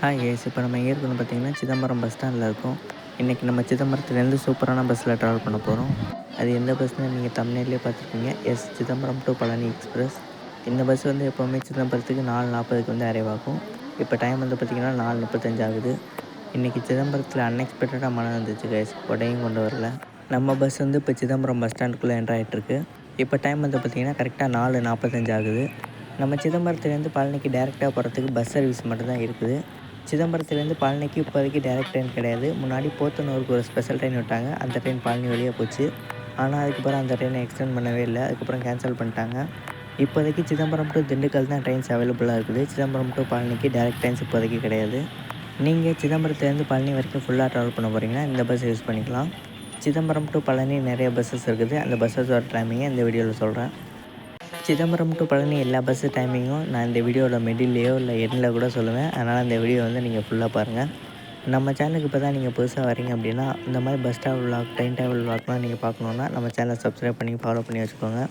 Hi guys, இப்போ நம்ம எங்கே இருக்கோம்னு பார்த்தீங்கன்னா சிதம்பரம் பஸ் ஸ்டாண்டில் இருக்கோம். இன்றைக்கி நம்ம சிதம்பரத்துலேருந்து சூப்பரான பஸ்ஸில் ட்ராவல் பண்ண போகிறோம். அது எந்த பஸ்னால் நீங்கள் தமிழ்லேயே பார்த்துருப்பீங்க. Chidambaram to Palani express. இந்த பஸ் வந்து எப்போவுமே சிதம்பரத்துக்கு 4:40க்கு வந்து அரைவ் ஆகும். இப்போ டைம் வந்து பார்த்திங்கன்னா 4:35 ஆகுது. இன்றைக்கி சிதம்பரத்தில் அன்எக்ஸ்பெக்டடாக மழை வந்துச்சு கேஸ், கொடையும் கொண்டு வரல. நம்ம பஸ் வந்து இப்போ சிதம்பரம் பஸ் ஸ்டாண்டுக்குள்ளே என்ட்ரு ஆகிட்டுருக்கு. இப்போ டைம் வந்து பார்த்திங்கன்னா கரெக்டாக 4:45 ஆகுது. நம்ம சிதம்பரத்துலேருந்து பழனிக்கு டேரெக்டாக போகிறதுக்கு பஸ் சர்வீஸ் மட்டும்தான் இருக்குது. சிதம்பரத்துலேருந்து பழனிக்கு இப்போதைக்கு டேரெக்ட் ட்ரெயின் கிடையாது. முன்னாடி போத்தனூருக்கு ஒரு ஸ்பெஷல் ட்ரெயின் விட்டாங்க. அந்த ட்ரெயின் பழனி வழியாக போச்சு. ஆனால் அதுக்கப்புறம் அந்த ட்ரெயினை எக்ஸ்டெண்ட் பண்ணவே இல்லை. அதுக்கப்புறம் கேன்சல் பண்ணிட்டாங்க. இப்போதைக்கு சிதம்பரம் டு திண்டுக்கல் தான் ட்ரெயின்ஸ் அவைலபிளாக இருக்குது. சிதம்பரம் டு பழனிக்கு டேரெக்ட் ட்ரெயின்ஸ் இப்போதைக்கு கிடையாது. நீங்கள் சிதம்பரத்துலேருந்து பழனி வரைக்கும் ஃபுல்லாக ட்ராவல் பண்ண போகிறீங்கன்னா இந்த பஸ் யூஸ் பண்ணிக்கலாம். சிதம்பரம் டு பழனி நிறைய பஸ்ஸஸ் இருக்குது. அந்த பஸ்ஸஸோட டைமிங்கை இந்த வீடியோவில் சொல்கிறேன். சிதம்பரம் டு பழனி எல்லா பஸ்ஸு டைமிங்கும் நான் இந்த வீடியோவில் மிடில்லையோ இல்லை எண்டில் கூட சொல்லுவேன். அதனால் இந்த வீடியோ வந்து நீங்கள் ஃபுல்லாக பாருங்கள். நம்ம சேனலுக்கு இப்போ தான் நீங்கள் புதுசாக வரீங்க அப்படின்னா இந்த மாதிரி bus travel vlog, train travel விளாக்லாம் நீங்கள் பார்க்கணுன்னா நம்ம சேனலை சப்ஸ்கிரைப் பண்ணி ஃபாலோ பண்ணி வச்சுக்கோங்க.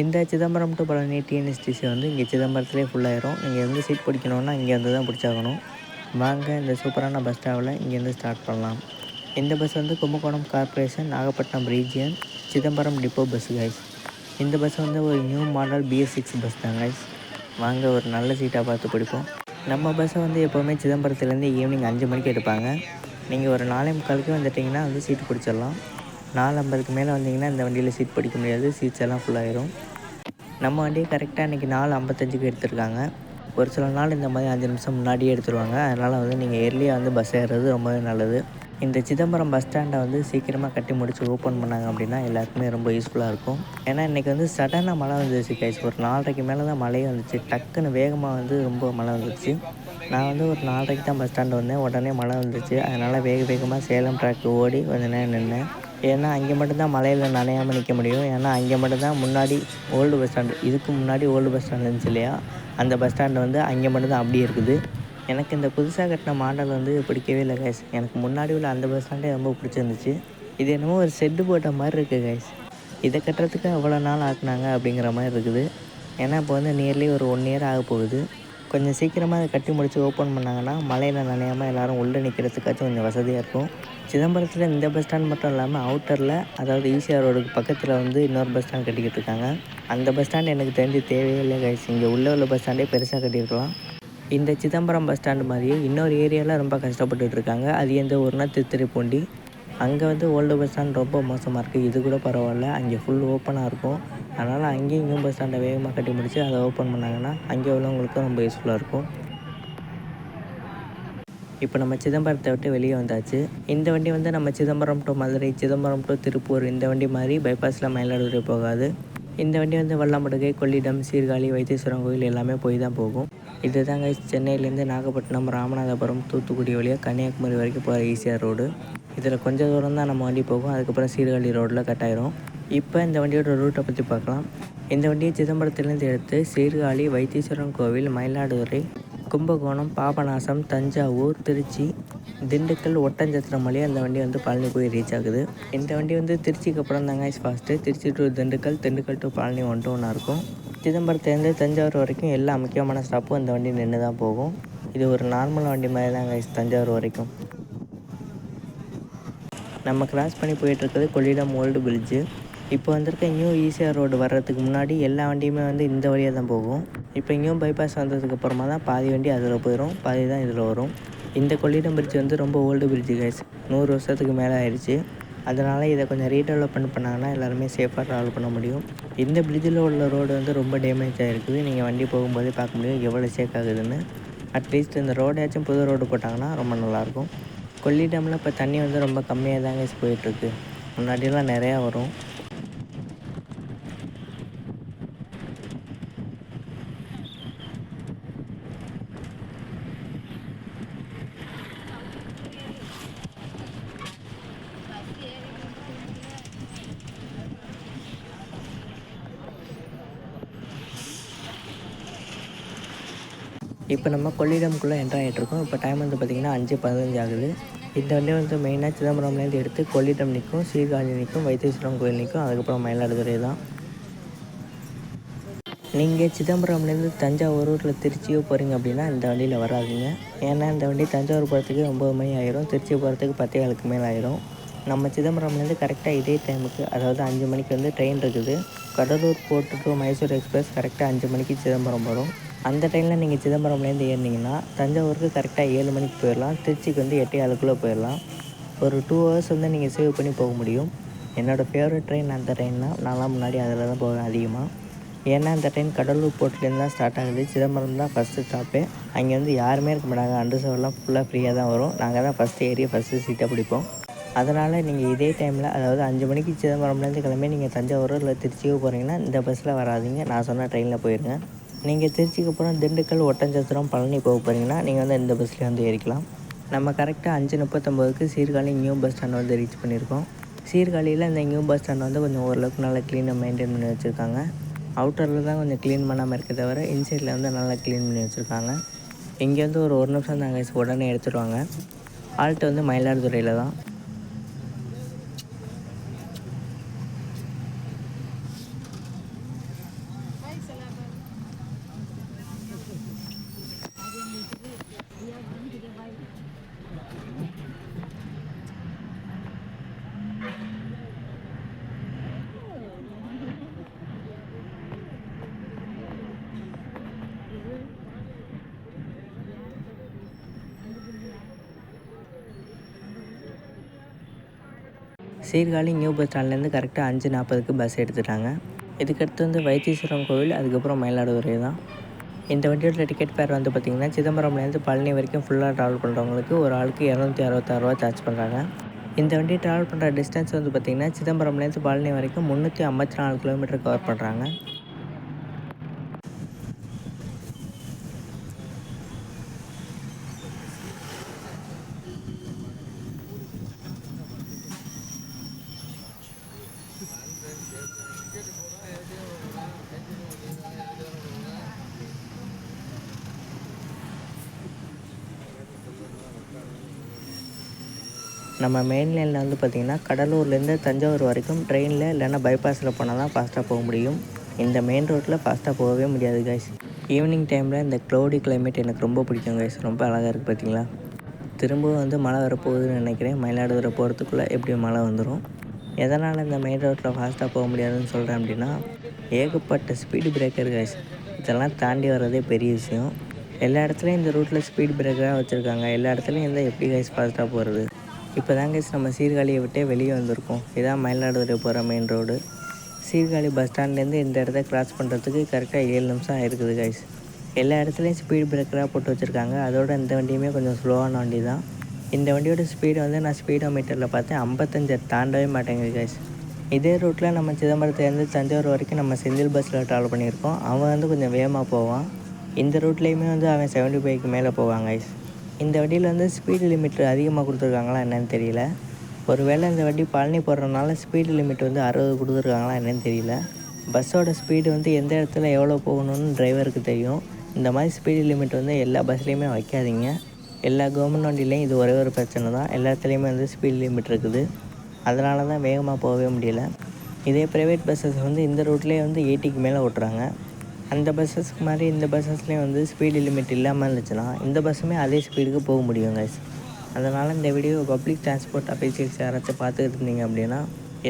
இந்த சிதம்பரம் டு பழனி டிஎன்எஸ்டிசி வந்து இங்கே சிதம்பரத்துலேயே ஃபுல்லாயிரும். நீங்கள் வந்து சீட் பிடிக்கணுன்னா இங்கேருந்து தான் பிடிச்சாகணும். வாங்க இந்த சூப்பரான பஸ் ட்ராவலை இங்கேருந்து ஸ்டார்ட் பண்ணலாம். இந்த பஸ் வந்து Kumbakonam corporation Nagapattinam region Chidambaram depot bus guys. இந்த பஸ் வந்து ஒரு நியூ மாடல் BS6 பஸ் தான் கைஸ். வாங்க ஒரு நல்ல சீட்டாக பார்த்து பிடிப்போம். நம்ம பஸ்ஸை வந்து எப்போவுமே சிதம்பரத்துலேருந்து ஈவினிங் 5 மணிக்கு எடுப்பாங்க. நீங்கள் ஒரு 4:45க்கு வந்துட்டிங்கன்னா வந்து சீட்டு பிடிச்சிடலாம். 4:50க்கு மேலே வந்தீங்கன்னா இந்த வண்டியில் சீட் பிடிக்க முடியாது. சீட்ஸ் எல்லாம் ஃபுல்லாகிடும். நம்ம வண்டியை கரெக்டாக இன்றைக்கி 4:55க்கு எடுத்துருக்காங்க. ஒரு சில நாள் இந்த மாதிரி 5 நிமிஷம் முன்னாடியே எடுத்துருவாங்க. அதனால் வந்து நீங்கள் எர்லியாக வந்து பஸ் ஏறுறது ரொம்பவே நல்லது. இந்த சிதம்பரம் பஸ் ஸ்டாண்டை வந்து சீக்கிரமாக கட்டி முடிச்சு ஓப்பன் பண்ணாங்க அப்படின்னா எல்லாருக்குமே ரொம்ப யூஸ்ஃபுல்லாக இருக்கும். ஏன்னா இன்றைக்கி வந்து சடனாக மழை வந்துச்சு கைஸ். ஒரு 4:30க்கு மேலே தான் மழையே வந்துச்சு. டக்குன்னு வேகமாக வந்து ரொம்ப மழை வந்துச்சு. நான் வந்து ஒரு 4:30க்கு தான் பஸ் ஸ்டாண்டு வந்தேன். உடனே மழை வந்துச்சு. அதனால் வேகமாக சேலம் ட்ராக்கு ஓடி கொஞ்ச நேரம் நின்னேன். ஏன்னா அங்கே மட்டும்தான் மழையில் நனையாமல் நிற்க முடியும். ஏன்னா அங்கே மட்டும்தான் முன்னாடி ஓல்டு பஸ் ஸ்டாண்டு, இதுக்கு முன்னாடி ஓல்டு பஸ் ஸ்டாண்டு இருந்துச்சு இல்லையா, அந்த பஸ் ஸ்டாண்டு வந்து அங்கே மட்டும்தான் அப்படியே இருக்குது. எனக்கு இந்த புதுசாக கட்டின மாடல் வந்து பிடிக்கவே இல்லை கைஸ். எனக்கு முன்னாடி உள்ள அந்த பஸ் ஸ்டாண்டே ரொம்ப பிடிச்சிருந்துச்சு. இது என்னமோ ஒரு ஷெட்டு போட்ட மாதிரி இருக்குது கைஸ். இதை கட்டுறதுக்கு அவ்வளோ நாள் ஆக்குனாங்க அப்படிங்கிற மாதிரி இருக்குது. ஏன்னா இப்போ வந்து நியர்லி ஒரு 1 இயர் ஆக போகுது. கொஞ்சம் சீக்கிரமாக அதை கட்டி முடித்து ஓப்பன் பண்ணாங்கன்னா மழையில் நனையாமல் எல்லோரும் உள்ளே நிற்கிறதுக்காச்சும் கொஞ்சம் வசதியாக இருக்கும். சிதம்பரத்தில் இந்த பஸ் ஸ்டாண்ட் மட்டும் இல்லாமல் அவுட்டரில், அதாவது ஈசிஆர் ரோடுக்கு பக்கத்தில் வந்து இன்னொரு பஸ் ஸ்டாண்ட் கட்டிக்கிட்டு இருக்காங்க. அந்த பஸ் ஸ்டாண்ட் எனக்கு தெரிஞ்சு தேவையே இல்லை கைஸ். இங்கே உள்ள பஸ் ஸ்டாண்டே பெருசாக கட்டியிருக்கலாம். இந்த சிதம்பரம் பஸ் ஸ்டாண்டு மாதிரியே இன்னொரு ஏரியாவில் ரொம்ப கஷ்டப்பட்டுட்டு இருக்காங்க. அது எந்த ஊர்னா திருத்துறைப்பூண்டி. அங்கே வந்து ஓல்டு பஸ் ஸ்டாண்ட் ரொம்ப மோசமாக இருக்குது. இது கூட பரவாயில்ல, அங்கே ஃபுல் ஓப்பனாக இருக்கும். அதனால் அங்கேயும் இங்கேயும் பஸ் ஸ்டாண்டை வேகமாக கட்டி முடித்து அதை ஓப்பன் பண்ணாங்கன்னா அங்கே உள்ளவங்களுக்கும் ரொம்ப யூஸ்ஃபுல்லாக இருக்கும். இப்போ நம்ம சிதம்பரத்தை விட்டு வெளியே வந்தாச்சு. இந்த வண்டி வந்து நம்ம சிதம்பரம் டு மதுரை, சிதம்பரம் டு திருப்பூர் இந்த வண்டி மாதிரி பைபாஸில் மயிலாடுதுறை போகாது. இந்த வண்டி வந்து வல்லம்படுகை, கொள்ளிடம், சீர்காழி, வைத்தீஸ்வரன் கோயில் எல்லாமே போய் தான் போகும். இது தாங்க சென்னையிலேருந்து நாகப்பட்டினம், ராமநாதபுரம், தூத்துக்குடி வழியாக கன்னியாகுமரி வரைக்கும் போகிற ஈசிஆர் ரோடு. இதில் கொஞ்சம் தூரம் தான் நம்ம வண்டி போகும். அதுக்கப்புறம் சீர்காழி ரோட்டில் கட் ஆயிரும். இப்போ இந்த வண்டியோட ரூட்டை பற்றி பார்க்கலாம். இந்த வண்டியை சிதம்பரத்துலேருந்து எடுத்து சீர்காழி, வைத்தீஸ்வரன் கோவில், மயிலாடுதுறை, கும்பகோணம், பாபநாசம், தஞ்சாவூர், திருச்சி, திண்டுக்கல், ஒட்டஞ்சத்திரம் வழியாக அந்த வண்டி வந்து பழனி போய் ரீச் ஆகுது. இந்த வண்டி வந்து திருச்சிக்கு அப்புறம் தாங்க fast. Trichy to Dindigul, Dindigul to Palani 1:1 இருக்கும். சிதம்பரத்துலேருந்து தஞ்சாவூர் வரைக்கும் எல்லா முக்கியமான ஸ்டாப்பும் இந்த வண்டி நின்று தான் போகும். இது ஒரு நார்மல் வண்டி மாதிரி தாங்க தஞ்சாவூர் வரைக்கும். நம்ம கிராஸ் பண்ணி போயிட்டுருக்கிறது கொள்ளிடம் ஓல்டு பிரிட்ஜு. இப்போ வந்திருக்க நியூ ஈசிஆர் ரோடு வர்றதுக்கு முன்னாடி எல்லா வண்டியுமே வந்து இந்த வழியாக தான் போகும். இப்போ இங்கேயும் பைபாஸ் வந்ததுக்கு அப்புறமா தான் பாதி வண்டி அதில் போயிடும், பாதி தான் இதில் வரும். இந்த கொள்ளிடம் பிரிட்ஜ் வந்து ரொம்ப ஓல்டு பிரிட்ஜு கைஸ். 100 வருஷத்துக்கு மேலே ஆயிடுச்சு. அதனால் இதை கொஞ்சம் ரீடெவலப்மெண்ட் பண்ணாங்கன்னா எல்லாருமே சேஃபாக ட்ராவல் பண்ண முடியும். இந்த பிரிட்ஜில் உள்ள ரோடு வந்து ரொம்ப டேமேஜ் ஆகிருக்குது. நீங்கள் வண்டி போகும்போதே பார்க்க முடியும் எவ்வளோ ஷேக் ஆகுதுன்னு. அட்லீஸ்ட் இந்த ரோடாச்சும் புது ரோடு போட்டாங்கன்னா ரொம்ப நல்லாயிருக்கும். கொள்ளிடமில் இப்போ தண்ணி வந்து ரொம்ப கம்மியாக தாங்க போயிட்டுருக்கு. முன்னாடியெல்லாம் நிறையா வரும். இப்போ நம்ம கொள்ளிடம்குள்ளே என்ட்ரு ஆகிட்ருக்கோம். இப்போ டைம் வந்து பார்த்திங்கன்னா 5:15 ஆகுது. இந்த வண்டி வந்து மெயினாக சிதம்பரம்லேருந்து எடுத்து கொள்ளிடம் நிற்கும், சீர்காழி நிற்கும், வைத்தீஸ்வரன் கோயில் நிற்கும், அதுக்கப்புறம் மயிலாடுதுறை தான். நீங்கள் சிதம்பரம்லேருந்து தஞ்சாவூர் இல்லை திருச்சியோ போகிறீங்க அப்படின்னா இந்த வண்டியில் வராதீங்க. ஏன்னா இந்த வண்டி தஞ்சாவூர் போகிறதுக்கு 9 மணி ஆயிரும், திருச்சி போகிறதுக்கு 10:15க்கு மேலே ஆயிரும். நம்ம சிதம்பரம்லேருந்து கரெக்டாக இதே டைமுக்கு, அதாவது 5 மணிக்கு வந்து ட்ரெயின் இருக்குது. Cuddalore port to Mysore express கரெக்டாக 5 மணிக்கு சிதம்பரம் வரும். அந்த டைமில் நீங்கள் சிதம்பரம்லேருந்து ஏறினீங்கன்னா தஞ்சாவூருக்கு கரெக்டாக 7 மணிக்கு போயிடலாம், திருச்சிக்கு வந்து 8:15க்குள்ளே போயிடலாம். ஒரு 2 ஹவர்ஸ் வந்து நீங்கள் சேவ் பண்ணி போக முடியும். என்னோடய ஃபேவரட் ட்ரெயின் அந்த ட்ரெயின் தான். நான்லாம் முன்னாடி அதில் தான் போவேன் அதிகமாக. ஏன்னா இந்த ட்ரெயின் கடலூர் போர்ட்லேருந்து தான் ஸ்டார்ட் ஆகுது. சிதம்பரம் தான் ஃபஸ்ட்டு ஸ்டாப்பு. அங்கே வந்து யாருமே இருக்க மாட்டாங்க, அண்டர்சர்வ்லாம் ஃபுல்லாக ஃப்ரீயாக தான் வரும். நாங்கள் தான் ஃபஸ்ட்டு ஏறி ஃபஸ்ட்டு சீட்டாக பிடிப்போம். அதனால் நீங்கள் இதே டைமில், அதாவது 5 மணிக்கு சிதம்பரம்லேருந்து கிளம்பி நீங்கள் தஞ்சாவூரோ இல்லை திருச்சியோ போகிறீங்கன்னா இந்த பஸ்ஸில் வராதிங்க, நான் சொன்ன ட்ரெயினில் போயிருங்க. நீங்கள் திருச்சிக்கு அப்புறம் திண்டுக்கல், ஒட்டஞ்சத்திரம், பழனி போக போகிறீங்கன்னா நீங்கள் வந்து இந்த பஸ்ஸில் வந்து ஏறிக்கலாம். நம்ம கரெக்டாக 5:39க்கு சீர்காழி நியூ பஸ் ஸ்டாண்ட் வந்து ரீச் பண்ணியிருக்கோம். சீர்காழியில் இந்த நியூ பஸ் ஸ்டாண்ட் வந்து கொஞ்சம் ஓரளவுக்கு நல்லா க்ளீனாக மெயின்டைன் பண்ணி வச்சுருக்காங்க. அவுட்டரில் தான் கொஞ்சம் க்ளீன் பண்ணாமல் இருக்க தவிர இன்சைடில் வந்து நல்லா க்ளீன் பண்ணி வச்சுருக்காங்க. இங்கே வந்து ஒரு நிமிஷம் தாங்க, உடனே எடுத்துடுவாங்க. ஆல்ட்டு வந்து மயிலாடுதுறையில் தான். சீர்காழி நியூ பஸ் ஸ்டாண்ட்லேருந்து கரெக்டாக 5:40க்கு பஸ் எடுத்துட்டாங்க. இதுக்கடுத்து வந்து வைத்தீஸ்வரன் கோவில், அதுக்கப்புறம் மயிலாடுதுறை தான். இந்த வண்டியோட டிக்கெட் ஃபேர் வந்து பார்த்திங்கன்னா சிதம்பரம்லேருந்து பழனி வரைக்கும் ஃபுல்லாக ட்ராவல் பண்ணுறவங்களுக்கு ஒரு ஆளுக்கு ரூ. 266 சார்ஜ் பண்ணுறாங்க. இந்த வண்டி ட்ராவல் பண்ணுற டிஸ்டன்ஸ் வந்து பார்த்திங்கன்னா சிதம்பரம்லேருந்து பழனி வரைக்கும் 354 கிலோமீட்டர் கவர் பண்ணுறாங்க. நம்ம மெயின் லைனில் வந்து பார்த்திங்கன்னா கடலூர்லேருந்து தஞ்சாவூர் வரைக்கும் ட்ரெயினில் இல்லைன்னா பைபாஸில் போனால் தான் ஃபாஸ்ட்டாக போக முடியும். இந்த மெயின் ரோட்டில் ஃபாஸ்ட்டாக போகவே முடியாது கைஸ். ஈவினிங் டைமில் இந்த க்ளௌடி கிளைமேட் எனக்கு ரொம்ப பிடிக்கும் கைஸ். ரொம்ப அழகாக இருக்குது பார்த்திங்களா. திரும்பவும் வந்து மழை வரப்போகுதுன்னு நினைக்கிறேன். மயிலாடுதுறை போகிறதுக்குள்ளே எப்படியும் மழை வந்துடும். எதனால் இந்த மெயின் ரோட்டில் ஃபாஸ்ட்டாக போக முடியாதுன்னு சொல்கிறேன் அப்படின்னா, ஏகப்பட்ட ஸ்பீடு பிரேக்கர் கைஸ். இதெல்லாம் தாண்டி வர்றதே பெரிய விஷயம். எல்லா இடத்துலையும் இந்த ரூட்டில் ஸ்பீட் பிரேக்கராக வச்சுருக்காங்க. எல்லா இடத்துலையும் இருந்தால் எப்படி கைஸ் ஃபாஸ்ட்டாக போகிறது. இப்போ தான் கைஸ் நம்ம சீர்காழியை விட்டே வெளியே வந்திருக்கோம். இதான் மயிலாடுதுறை போகிற மெயின் ரோடு. சீர்காழி பஸ் ஸ்டாண்ட்லேருந்து இந்த இடத்த கிராஸ் பண்ணுறதுக்கு கரெக்டாக 7 நிமிஷம் ஆயிருக்குது கைஸ். எல்லா இடத்துலையும் ஸ்பீட் பிரேக்கராக போட்டு வச்சுருக்காங்க. அதோட இந்த வண்டியுமே கொஞ்சம் ஸ்லோவான வண்டி தான். இந்த வண்டியோட ஸ்பீடு வந்து நான் ஸ்பீடோ மீட்டரில் பார்த்தேன் 55 தாண்டவே மாட்டேங்குது கைஸ். இதே ரூட்டில் நம்ம சிதம்பரத்துலேருந்து தஞ்சாவூர் வரைக்கும் நம்ம செந்தில் பஸ்ஸில் ட்ராவல் பண்ணியிருக்கோம். அவன் வந்து கொஞ்சம் வேகமாக போவான். இந்த ரூட்லேயுமே வந்து அவன் 75க்கு மேலே போவான் கைஸ். இந்த வண்டியில் வந்து ஸ்பீடு லிமிட் அதிகமாக கொடுத்துருக்காங்களா என்னென்னு தெரியல. ஒருவேளை இந்த வண்டி பழனி போடுறதுனால ஸ்பீடு லிமிட் வந்து 60 கொடுத்துருக்காங்களா என்னென்னு தெரியல. பஸ்ஸோட ஸ்பீடு வந்து எந்த இடத்துல எவ்வளோ போகணும்னு டிரைவருக்கு தெரியும். இந்த மாதிரி ஸ்பீடு லிமிட் வந்து எல்லா பஸ்லேயுமே வைக்காதீங்க. எல்லா கவர்மெண்ட் வண்டியிலையும் இது ஒரே ஒரு பிரச்சனை தான். எல்லா இடத்துலையுமே வந்து ஸ்பீடு லிமிட் இருக்குது. அதனால தான் வேகமாக போகவே முடியல. இதே ப்ரைவேட் பஸ்ஸஸ் வந்து இந்த ரூட்லேயே வந்து 80க்கு மேலே ஓட்டுறாங்க. அந்த பஸ்ஸஸ்க்கு மாதிரி இந்த பஸ்ஸஸ்லேயும் வந்து ஸ்பீடு லிமிட் இல்லாமல் இருந்துச்சுன்னா இந்த பஸ்ஸுமே அதே ஸ்பீடுக்கு போக முடியும் கைஸ். அதனால் இந்த வீடியோ பப்ளிக் டிரான்ஸ்போர்ட் அஃபீஷியல்ஸ் யாராச்சும் பார்த்துக்கிட்டு இருந்தீங்க அப்படின்னா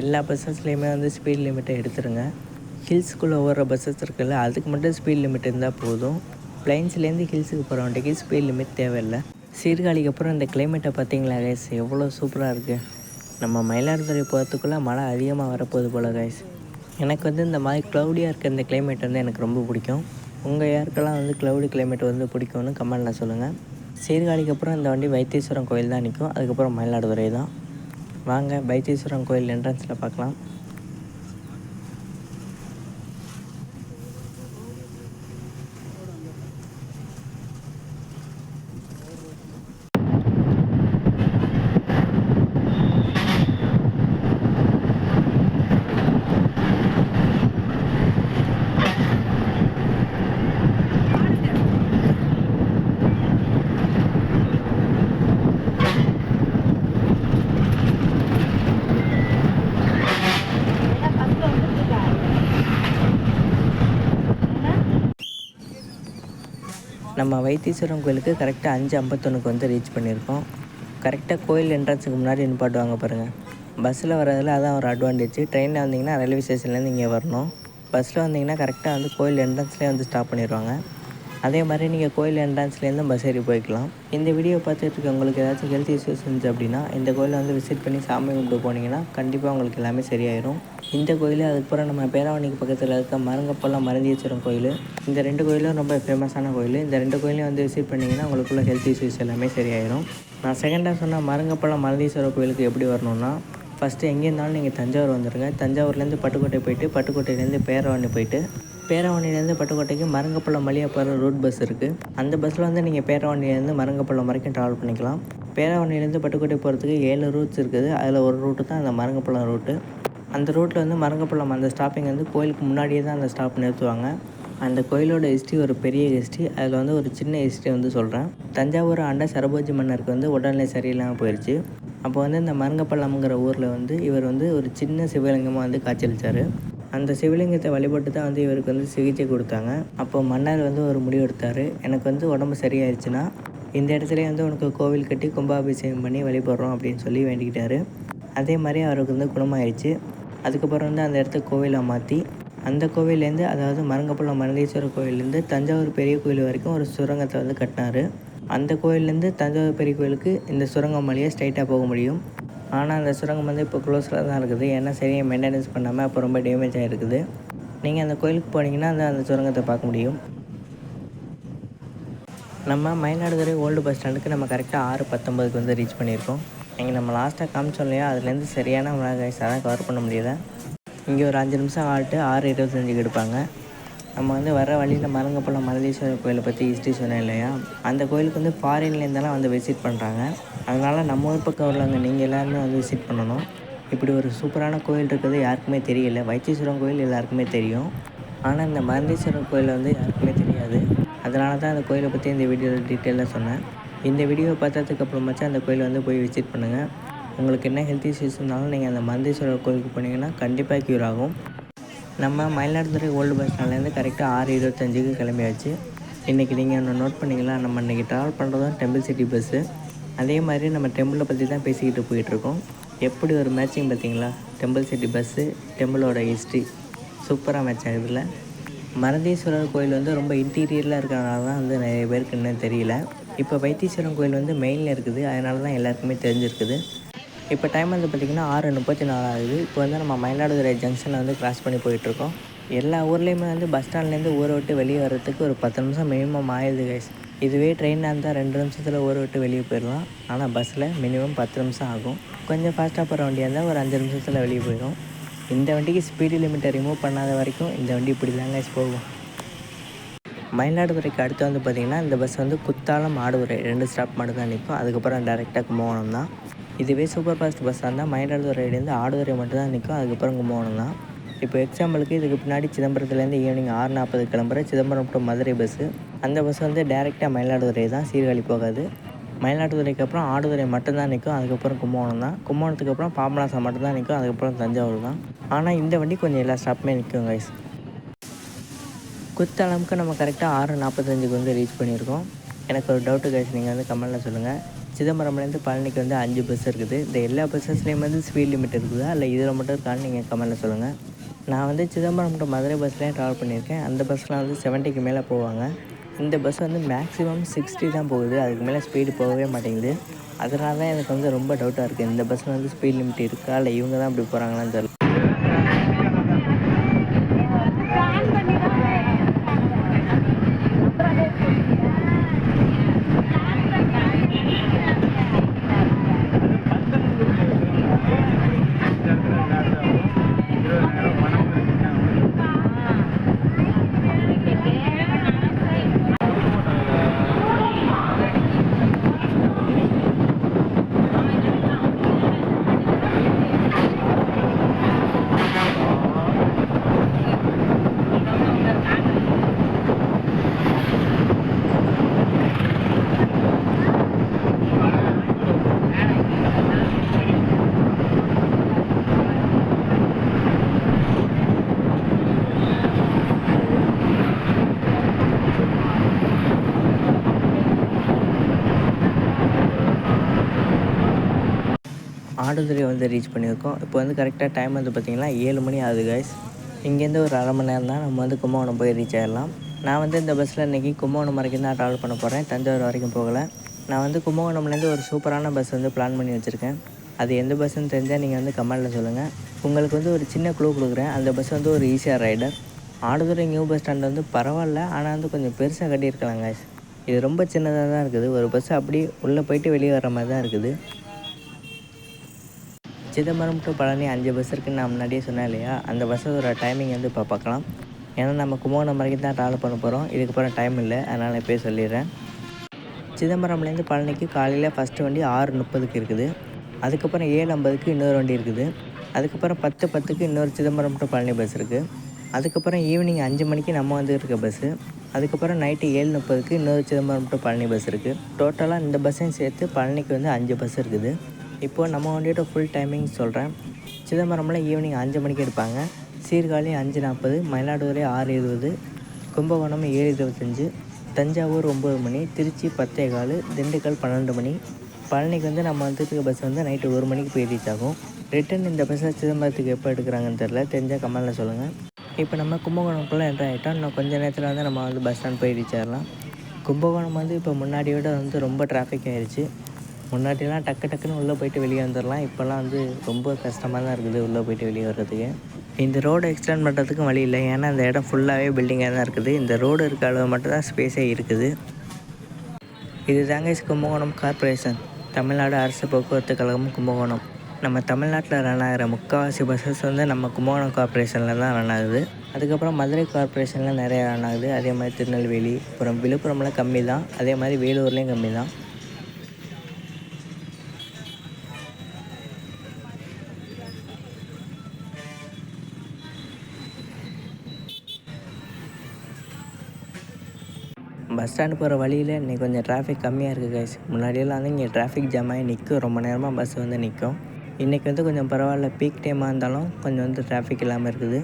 எல்லா பஸ்ஸஸ்லேயுமே வந்து ஸ்பீட் லிமிட்டை எடுத்துருங்க. ஹில்ஸ்குள்ளே ஓடுற பஸ்ஸஸ் இருக்குல்ல, அதுக்கு மட்டும் ஸ்பீட் லிமிட் இருந்தால் போதும். பிளைன்ஸ்லேருந்து ஹில்ஸுக்கு போகிற வண்டிக்கு ஸ்பீட் லிமிட் தேவையில்லை. சீர்காழிக்கு அப்புறம் இந்த கிளைமேட்டை பார்த்தீங்களா கைஸ், எவ்வளோ சூப்பராக இருக்குது. நம்ம மயிலாடுதுறை போகிறதுக்குள்ளே மழை அதிகமாக வரப்போகுது போல் கைஸ். எனக்கு வந்து இந்த மாதிரி க்ளவுடியாக இருக்க இந்த கிளைமேட் வந்து எனக்கு ரொம்ப பிடிக்கும். உங்கள் யாருக்கெல்லாம் வந்து க்ளவுடி கிளைமேட் வந்து பிடிக்கும்னு கமெண்ட்டில் சொல்லுங்கள். சீர்காழிக்கு அப்புறம் இந்த வண்டி வைத்தீஸ்வரன் கோயில் தான் நிற்கும். அதுக்கப்புறம் மயிலாடுதுறை தான். வாங்க வைத்தீஸ்வரன் கோயில் என்ட்ரன்ஸில் பார்க்கலாம். நம்ம வைத்தீஸ்வரன் கோயிலுக்கு கரெக்டாக 5:51 வந்து ரீச் பண்ணியிருக்கோம். கரெக்டாக கோயில் என்ட்ரன்ஸுக்கு முன்னாடி நிப்பாட்டுவாங்க பாருங்கள். பஸ்ஸில் வரதில் அதான் ஒரு அட்வான்டேஜ். ட்ரெயினில் வந்தீங்கன்னா ரயில்வே ஸ்டேஷன்லேருந்து இங்கே வரணும். பஸ்ஸில் வந்தீங்கன்னா கரெக்டாக வந்து கோயில் என்ட்ரன்ஸ்லேயே வந்து ஸ்டாப் பண்ணிடுவாங்க. அதே மாதிரி நீங்கள் கோயில் என்ட்ரன்ஸ்லேருந்து பஸ் ஏறி போய்க்கலாம். இந்த வீடியோ பார்த்துட்டு இருக்க உங்களுக்கு ஏதாச்சும் ஹெல்த் இஷ்யூஸ் இருந்துச்சு அப்படின்னா இந்த கோயிலை வந்து விசிட் பண்ணி சாமி கும்பிட்டு போனீங்கன்னா கண்டிப்பாக உங்களுக்கு எல்லாமே சரியாயிடும். இந்த கோயில் அதுக்கப்புறம் நம்ம பேராவணிக்கு பக்கத்தில் இருக்க மருங்கப்பள்ளம் மருந்தீஸ்வரன் கோயில், இந்த 2 கோயிலும் ரொம்ப ஃபேமஸான கோயில். இந்த 2 கோயிலையும் வந்து விசிட் பண்ணிங்கன்னா உங்களுக்குள்ள ஹெல்த் இஷ்யூஸ் எல்லாமே சரியாயிடும். நான் செகண்டாக சொன்ன மருங்கப்பள்ளம் மருந்தீஸ்வரர் கோயிலுக்கு எப்படி வரணும்னா, ஃபஸ்ட்டு எங்கே இருந்தாலும் நீங்கள் தஞ்சாவூர் வந்துடுங்க. தஞ்சாவூர்லேருந்து பட்டுக்கோட்டை போயிட்டு பட்டுக்கோட்டையிலேருந்து பேராவணி போயிட்டு பேராவணிலேருந்து பட்டுக்கோட்டைக்கு மருங்கப்பள்ளம் வழியாக போகிற ரூட் பஸ் இருக்குது. அந்த பஸ்ஸில் வந்து நீங்கள் பேராவணிலேருந்து மருங்கப்பள்ளம் வரைக்கும் ட்ராவல் பண்ணிக்கலாம். பேராவணிலேருந்து பட்டுக்கோட்டை போகிறதுக்கு 7 ரூட்ஸ் இருக்குது. அதில் ஒரு ரூட்டு தான் அந்த மருங்கப்பள்ளம் ரூட்டு. அந்த ரூட்டில் வந்து மருங்கப்பள்ளம் அந்த ஸ்டாப்பிங் வந்து கோயிலுக்கு முன்னாடியே தான் அந்த ஸ்டாப் நிறுத்துவாங்க. அந்த கோயிலோட ஹிஸ்ட்ரி ஒரு பெரிய ஹிஸ்ட்ரி. அதில் வந்து ஒரு சின்ன ஹிஸ்ட்ரி வந்து சொல்கிறேன். தஞ்சாவூர் ஆண்ட சரபோஜி மன்னருக்கு வந்து உடல்நிலை சரியில்லாமல் போயிடுச்சு. அப்போ வந்து இந்த மருங்கப்பள்ளம்ங்கிற ஊரில் வந்து இவர் வந்து ஒரு சின்ன சிவலிங்கமாக வந்து காட்சியளித்தார். அந்த சிவலிங்கத்தை வழிபட்டு தான் வந்து இவருக்கு வந்து சிகிச்சை கொடுத்தாங்க. அப்போ மன்னர் வந்து ஒரு முடிவு எடுத்தார். எனக்கு வந்து உடம்பு சரியாயிடுச்சுன்னா இந்த இடத்துலேயே வந்து உனக்கு கோவில் கட்டி கும்பாபிஷேகம் பண்ணி வழிபடுறோம் அப்படின்னு சொல்லி வேண்டிக்கிட்டார். அதே மாதிரி அவருக்கு வந்து குணமாயிடுச்சு. அதுக்கப்புறம் வந்து அந்த இடத்த கோவிலை மாற்றி அந்த கோவிலேருந்து, அதாவது மருங்கப்பள்ளம் மருந்தீஸ்வரர் கோவிலேருந்து தஞ்சாவூர் பெரிய கோயில் வரைக்கும் ஒரு சுரங்கத்தை வந்து கட்டினார். அந்த கோயிலேருந்து தஞ்சாவூர் பெரிய கோயிலுக்கு இந்த சுரங்கம் வழியாக ஸ்ட்ரைட்டாக போக முடியும். ஆனால் அந்த சுரங்கம் வந்து இப்போ க்ளோஸில் தான் இருக்குது. ஏன்னா சரியாக மெயின்டெனன்ஸ் பண்ணாமல் அப்போ ரொம்ப டேமேஜ் ஆகிருக்குது. நீங்கள் அந்த கோயிலுக்கு போனீங்கன்னா அந்த சுரங்கத்தை பார்க்க முடியும். நம்ம மயிலாடுதுறை ஓல்டு பஸ் ஸ்டாண்டுக்கு நம்ம கரெக்டாக 6:19 வந்து ரீச் பண்ணியிருக்கோம். இங்கே நம்ம லாஸ்ட்டாக காமிச்சோம் இல்லையா, அதுலேருந்து சரியான கைஸ் அதான் கவர் பண்ண முடியல. இங்கே ஒரு 5 நிமிஷம் ஆல்ட்டு 6:25 எடுப்பாங்க. நம்ம வந்து வர வழியில் மருங்கப்பள்ளம் மருந்தீஸ்வரர் கோயிலை பற்றி ஹிஸ்ட்ரி சொன்னேன் இல்லையா, அந்த கோயிலுக்கு வந்து ஃபாரின்லேருந்தெல்லாம் வந்து விசிட் பண்ணுறாங்க. அதனால் நம்ம ஊர் பக்கம் உள்ளவங்க நீங்கள் எல்லாருமே வந்து விசிட் பண்ணணும். இப்படி ஒரு சூப்பரான கோயில் இருக்கிறது யாருக்குமே தெரியல. வைத்தீஸ்வரன் கோயில் எல்லாருக்குமே தெரியும். ஆனால் இந்த மருந்தீஸ்வரர் கோயில் வந்து யாருக்குமே தெரியாது. அதனால தான் அந்த கோயிலை பற்றி இந்த வீடியோவில் டீட்டெயிலாக சொன்னேன். இந்த வீடியோவை பார்த்ததுக்கப்புறமாச்சும் அந்த கோயிலை வந்து போய் விசிட் பண்ணுங்கள். உங்களுக்கு என்ன ஹெல்த் இஷ்யூஸ் இருந்தாலும் நீங்கள் அந்த மருந்தீஸ்வரர் கோயிலுக்கு போனீங்கன்னா கண்டிப்பாக க்யூர் ஆகும். நம்ம மயிலாடுதுறை ஓல்டு பஸ் ஸ்டாண்ட்லேருந்து கரெக்டாக 6:25 கிளம்பியாச்சு. இன்றைக்கி நீங்கள் ஒன்று நோட் பண்ணிங்களா, நம்ம இன்றைக்கி ட்ராவல் பண்ணுறதும் டெம்பிள் சிட்டி பஸ்ஸு. அதே மாதிரி நம்ம டெம்பிளை பற்றி தான் பேசிக்கிட்டு போயிட்டுருக்கோம். எப்படி ஒரு மேட்சிங் பார்த்தீங்களா, டெம்பிள் சிட்டி பஸ்ஸு டெம்பிளோட ஹிஸ்ட்ரி சூப்பராக மேட்ச் ஆகுதுல்ல. மருந்தீஸ்வரர் கோயில் வந்து ரொம்ப இன்டீரியரில் இருக்கிறனால தான் வந்து நிறைய பேருக்கு இன்னும் தெரியல. இப்போ வைத்தீஸ்வரன் கோயில் வந்து மெயினில் இருக்குது. அதனால தான் எல்லாருக்குமே தெரிஞ்சிருக்குது. இப்போ டைம் வந்து பார்த்திங்கன்னா 6:34 ஆகுது. இப்போ வந்து நம்ம மயிலாடுதுறை ஜங்ஷனில் வந்து கிராஸ் பண்ணி போயிட்டுருக்கோம். எல்லா ஊர்லேயுமே வந்து பஸ் ஸ்டாண்ட்லேருந்து ஊரை விட்டு வெளியே வர்றதுக்கு ஒரு 10 நிமிஷம் மினிமம் ஆயிடுது கைஸ். இதுவே ட்ரெயினாக இருந்தால் 2 நிமிஷத்தில் ஊரை விட்டு வெளியே போயிடலாம். ஆனால் பஸ்ஸில் மினிமம் 10 நிமிஷம் ஆகும். கொஞ்சம் ஃபாஸ்ட்டாக போகிற வண்டியாக இருந்தால் ஒரு 5 நிமிஷத்தில் வெளியே போயிடும். இந்த வண்டிக்கு ஸ்பீடு லிமிட்டை ரிமூவ் பண்ணாத வரைக்கும் இந்த வண்டி இப்படி தான் கைஸ் போகும். மயிலாடுதுறைக்கு அடுத்து வந்து பார்த்திங்கன்னா இந்த பஸ் வந்து குத்தாலம் ஆடுதுறை 2 ஸ்டாப் மட்டும் தான் நிற்கும். அதுக்கப்புறம் டேரெக்டாக கும்பகோணம் தான். இதுவே சூப்பர் ஃபாஸ்ட் பஸ்ஸாக இருந்தால் மயிலாடுதுறையிலேருந்து ஆடுதுறை மட்டும் தான் நிற்கும். அதுக்கப்புறம் கும்பகோணம் தான். இப்போ எக்ஸாம்பிளுக்கு இதுக்கு பின்னாடி சிதம்பரத்துலேருந்து ஈவினிங் 6:40 கிளம்புற சிதம்பரம் டு மதுரை பஸ்ஸு. அந்த பஸ் வந்து டேரெக்டாக மயிலாடுதுறை தான், சீர்காழி போகாது. மயிலாடுதுறைக்கு அப்புறம் ஆடுதுறை மட்டும்தான் நிற்கும். அதுக்கப்புறம் கும்பகோணம் தான். கும்பகோணத்துக்கு அப்புறம் பாபநாசம் மட்டும்தான் நிற்கும். அதுக்கப்புறம் தஞ்சாவூர் தான். ஆனால் இந்த வண்டி கொஞ்சம் எல்லா ஸ்டாப்புமே நிற்கும் கைஸ். குத்தாலமுக்கு நம்ம கரெக்டாக 6:45 வந்து ரீச் பண்ணியிருக்கோம். எனக்கு ஒரு டவுட்டு கைஸ், நீங்கள் வந்து கமெண்ட்டில் சொல்லுங்கள். சிதம்பரம்லேருந்து பழனிக்கு வந்து 5 பஸ் இருக்குது. இந்த எல்லா பஸ்ஸஸ்லேயும் வந்து ஸ்பீட் லிமிட் இருக்குதா இல்லை இதில் மட்டும் இருக்கான்னு நீங்கள் கமெண்ட்டில் சொல்லுங்கள். நான் வந்து சிதம்பரம் டு மதுரை பஸ்லேயும் ட்ராவல் பண்ணியிருக்கேன். அந்த பஸ்லாம் வந்து 70க்கு மேலே போவாங்க. இந்த பஸ் வந்து மேக்ஸிமம் 60 தான் போகுது. அதுக்கு மேலே ஸ்பீடு போகவே மாட்டேங்குது. அதனால தான் எனக்கு வந்து ரொம்ப டவுட்டாக இருக்குது. இந்த பஸ்ஸில் வந்து ஸ்பீட் லிமிட் இருக்கா இல்லை இவங்க தான் இப்படி போகிறாங்களான்னு தெரியல. ஆடுதுறை வந்து ரீச் பண்ணியிருக்கோம். இப்போ வந்து கரெக்டாக டைம் வந்து பார்த்திங்கன்னா 7 மணி ஆகுது கைஸ். இங்கேருந்து ஒரு அரை மணி நேரம் தான் நம்ம வந்து கும்பகோணம் போய் ரீச் ஆகிடலாம். நான் வந்து இந்த பஸ்ஸில் இன்றைக்கி கும்பகோணம் வரைக்கும் தான் ட்ராவல் பண்ண போகிறேன். தஞ்சாவூர் வரைக்கும் போகலை. நான் வந்து கும்பகோணம்லேருந்து ஒரு சூப்பரான பஸ் வந்து பிளான் பண்ணி வச்சுருக்கேன். அது எந்த பஸ்ஸுன்னு தெரிஞ்சால் நீங்கள் வந்து கமெண்ட்டில் சொல்லுங்கள். உங்களுக்கு வந்து ஒரு சின்ன க்ளூ கொடுக்குறேன். அந்த பஸ் வந்து ஒரு ஈஸியாக rider. Aduthurai new bus stand வந்து பரவாயில்ல, ஆனால் வந்து கொஞ்சம் பெருசாக கட்டியிருக்கலாம் கைஸ். இது ரொம்ப சின்னதாக தான் இருக்குது. ஒரு பஸ் அப்படியே உள்ளே போயிட்டு வெளியே வர மாதிரி தான் இருக்குது. சிதம்பரம் டு பழனி 5 பஸ் இருக்குதுன்னு நான் முன்னாடியே சொன்னேன் இல்லையா, அந்த பஸ்ஸோட டைமிங் வந்து இப்போ பார்க்கலாம். ஏன்னா நம்ம கும்பகோணம் வரைக்கும் தான் ட்ராவல் பண்ண போகிறோம். இதுக்கப்புறம் டைம் இல்லை, அதனால் இப்போயே சொல்லிடுறேன். சிதம்பரம்லேருந்து பழனிக்கு காலையில் ஃபஸ்ட்டு வண்டி 6:30க்கு இருக்குது. அதுக்கப்புறம் 7:50க்கு இன்னொரு வண்டி இருக்குது. அதுக்கப்புறம் 10:10க்கு இன்னொரு சிதம்பரம் டு பழனி பஸ் இருக்குது. அதுக்கப்புறம் ஈவினிங் 5 மணிக்கு நம்ம வந்து இருக்க பஸ்ஸு. அதுக்கப்புறம் நைட்டு 7:30க்கு இன்னொரு சிதம்பரம் டு பழனி பஸ் இருக்குது. டோட்டலாக இந்த பஸ்ஸையும் சேர்த்து பழனிக்கு வந்து 5 பஸ் இருக்குது. இப்போது நம்ம வண்டியோட ஃபுல் டைமிங் சொல்கிறேன். சிதம்பரமில் ஈவினிங் 5 மணிக்கு எடுப்பாங்க. சீர்காழி 5:40, மயிலாடுதுறை 6:20, கும்பகோணம் 7:25, தஞ்சாவூர் 9 மணி, திருச்சி 10:15, திண்டுக்கல் 12 மணி. பழனிக்கு வந்து நம்ம வந்துருக்க பஸ் வந்து நைட்டு 1 மணிக்கு போய் ரீச் ஆகும். ரிட்டன் இந்த பஸ்ஸை சிதம்பரத்துக்கு எப்போ எடுக்கிறாங்கன்னு தெரில, தெரிஞ்சால் கமெண்ட்டில் சொல்லுங்கள். இப்போ நம்ம கும்பகோணம்குள்ளே என்ட்ரு ஆகிட்டோம். இன்னும் கொஞ்சம் நேரத்தில் வந்து நம்ம வந்து பஸ் ஸ்டாண்ட் போய் ரீச் ஆகிடலாம். கும்பகோணம் வந்து இப்போ முன்னாடியோட வந்து ரொம்ப டிராஃபிக் ஆகிடுச்சு. முன்னாடிலாம் டக்குன்னு உள்ளே போயிட்டு வெளியே வந்துடலாம். இப்போல்லாம் வந்து ரொம்ப கஷ்டமாக தான் இருக்குது உள்ளே போயிட்டு வெளியே வர்றதுக்கு. இந்த ரோடை எக்ஸ்டெண்ட் பண்ணுறதுக்கும் வழி இல்லை. ஏன்னா இந்த இடம் ஃபுல்லாகவே பில்டிங்காக தான் இருக்குது. இந்த ரோடு இருக்க அளவு மட்டும் தான் ஸ்பேஸே இருக்குது. இது தாங்க கும்பகோணம் கார்ப்பரேஷன், தமிழ்நாடு அரசு போக்குவரத்து கழகம் கும்பகோணம். நம்ம தமிழ்நாட்டில் ரன் ஆகிற முக்கால்வாசி பஸ்ஸஸ் வந்து நம்ம கும்பகோணம் கார்ப்பரேஷனில் தான் ரன் ஆகுது. அதுக்கப்புறம் மதுரை கார்ப்பரேஷனில் நிறையா ரன் ஆகுது. அதே மாதிரி திருநெல்வேலி, அப்புறம் விழுப்புரம்லாம் கம்மி தான். அதே மாதிரி வேலூர்லேயும் கம்மி தான். பஸ் ஸ்டாண்டு போகிற வழியில் இன்றைக்கி கொஞ்சம் டிராஃபிக் கம்மியாக இருக்குது கைஸ். முன்னாடியெல்லாம் வந்து இங்கே டிராஃபிக் ஜாம் ஆகி நிற்கும், ரொம்ப நேரமாக பஸ் வந்து நிற்கும். இன்றைக்கி வந்து கொஞ்சம் பரவாயில்ல, பீக் டைமாக இருந்தாலும் கொஞ்சம் வந்து டிராஃபிக் இல்லாமல் இருக்குது.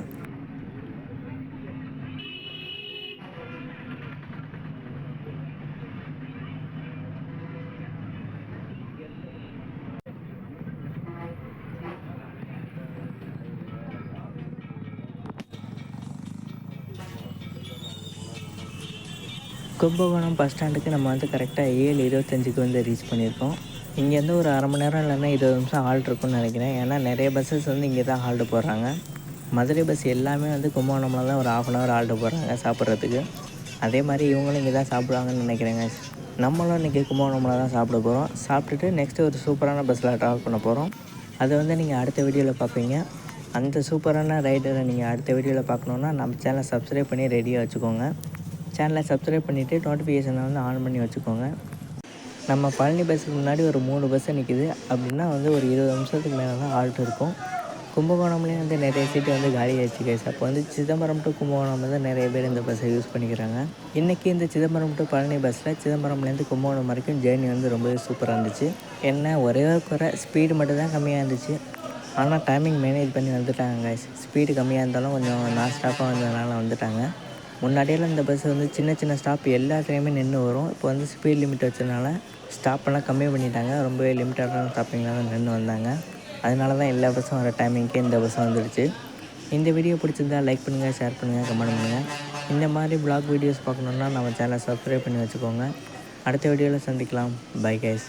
கும்பகோணம் பஸ் ஸ்டாண்டுக்கு நம்ம வந்து கரெக்டாக 7:25க்கு வந்து ரீச் பண்ணியிருக்கோம். இங்கேருந்து ஒரு அரை மணி நேரம் இல்லைன்னா 20 நிமிஷம் ஹால்ட் இருக்குன்னு நினைக்கிறேன். ஏன்னா நிறைய பஸ்ஸஸ் வந்து இங்கே தான் ஹால்ட்டு போடுறாங்க. மதுரை பஸ் எல்லாமே வந்து கும்பகோணமில் தான் ஒரு 1/2 hour ஹால்ட்டு போடுறாங்க சாப்பிட்றதுக்கு. அதே மாதிரி இவங்களும் இங்கே தான் சாப்பிடுவாங்கன்னு நினைக்கிறேங்க. நம்மளும் இன்றைக்கி கும்பகோணமில் தான் சாப்பிட போகிறோம். சாப்பிட்டுட்டு நெக்ஸ்ட்டு ஒரு சூப்பரான பஸ்ஸில் ட்ராவல் பண்ண போகிறோம். அதை வந்து நீங்கள் அடுத்த வீடியோவில் பார்ப்பீங்க. அந்த சூப்பரான ரைடரை நீங்கள் அடுத்த வீடியோவில் பார்க்கணுன்னா நம்ம சேனலை சப்ஸ்கிரைப் பண்ணி ரெடியாக வச்சுக்கோங்க. சேனலை சப்ஸ்கிரைப் பண்ணிவிட்டு நோட்டிஃபிகேஷனை வந்து ஆன் பண்ணி வச்சுக்கோங்க. நம்ம பழனி பஸ்ஸுக்கு முன்னாடி ஒரு 3 பஸ்ஸு நிற்கிது. அப்படின்னா வந்து ஒரு 20 நிமிஷத்துக்கு மேலே தான் ஹால்ட் இருக்கும். கும்பகோணம்லேயும் வந்து நிறைய சீட்டு வந்து காலி ஆகிடுச்சு கைஸ். அப்போ வந்து சிதம்பரம் டு கும்பகோணம் வந்து நிறைய பேர் இந்த பஸ்ஸை யூஸ் பண்ணிக்கிறாங்க. இன்றைக்கி இந்த சிதம்பரம் டு பழனி பஸ்ஸில் சிதம்பரம்லேருந்து கும்பகோணம் வரைக்கும் ஜேர்னி வந்து ரொம்பவே சூப்பராக இருந்துச்சு. என்ன ஒரே ஒரு குறை, ஸ்பீடு மட்டும் தான் கம்மியாக இருந்துச்சு. ஆனால் டைமிங் மேனேஜ் பண்ணி வந்துட்டாங்க கைஸ். ஸ்பீடு கம்மியாக இருந்தாலும் கொஞ்சம் நான் ஸ்டாப்பாக வந்ததுனால வந்துட்டாங்க. முன்னாடியெல்லாம் இந்த பஸ் வந்து சின்ன ஸ்டாப் எல்லாத்துலேயுமே நின்று வரும். இப்போ வந்து ஸ்பீட் லிமிட் வச்சதுனால ஸ்டாப்பெல்லாம் கம்மி பண்ணிட்டாங்க. ரொம்பவே லிமிட்டடான ஸ்டாப்பிங்கில் தான் நின்று வந்தாங்க. அதனால தான் எல்லா பஸ்ஸும் வர டைமிங்க்கே இந்த பஸ்ஸும் வந்துடுச்சு. இந்த வீடியோ பிடிச்சிருந்தா லைக் பண்ணுங்கள், ஷேர் பண்ணுங்கள், கமெண்ட் பண்ணுங்கள். இந்த மாதிரி வ்ளாக் வீடியோஸ் பார்க்கணுன்னா நம்ம சேனலை சப்ஸ்கிரைப் பண்ணி வச்சுக்கோங்க. அடுத்த வீடியோவில் சந்திக்கலாம். Bye guys.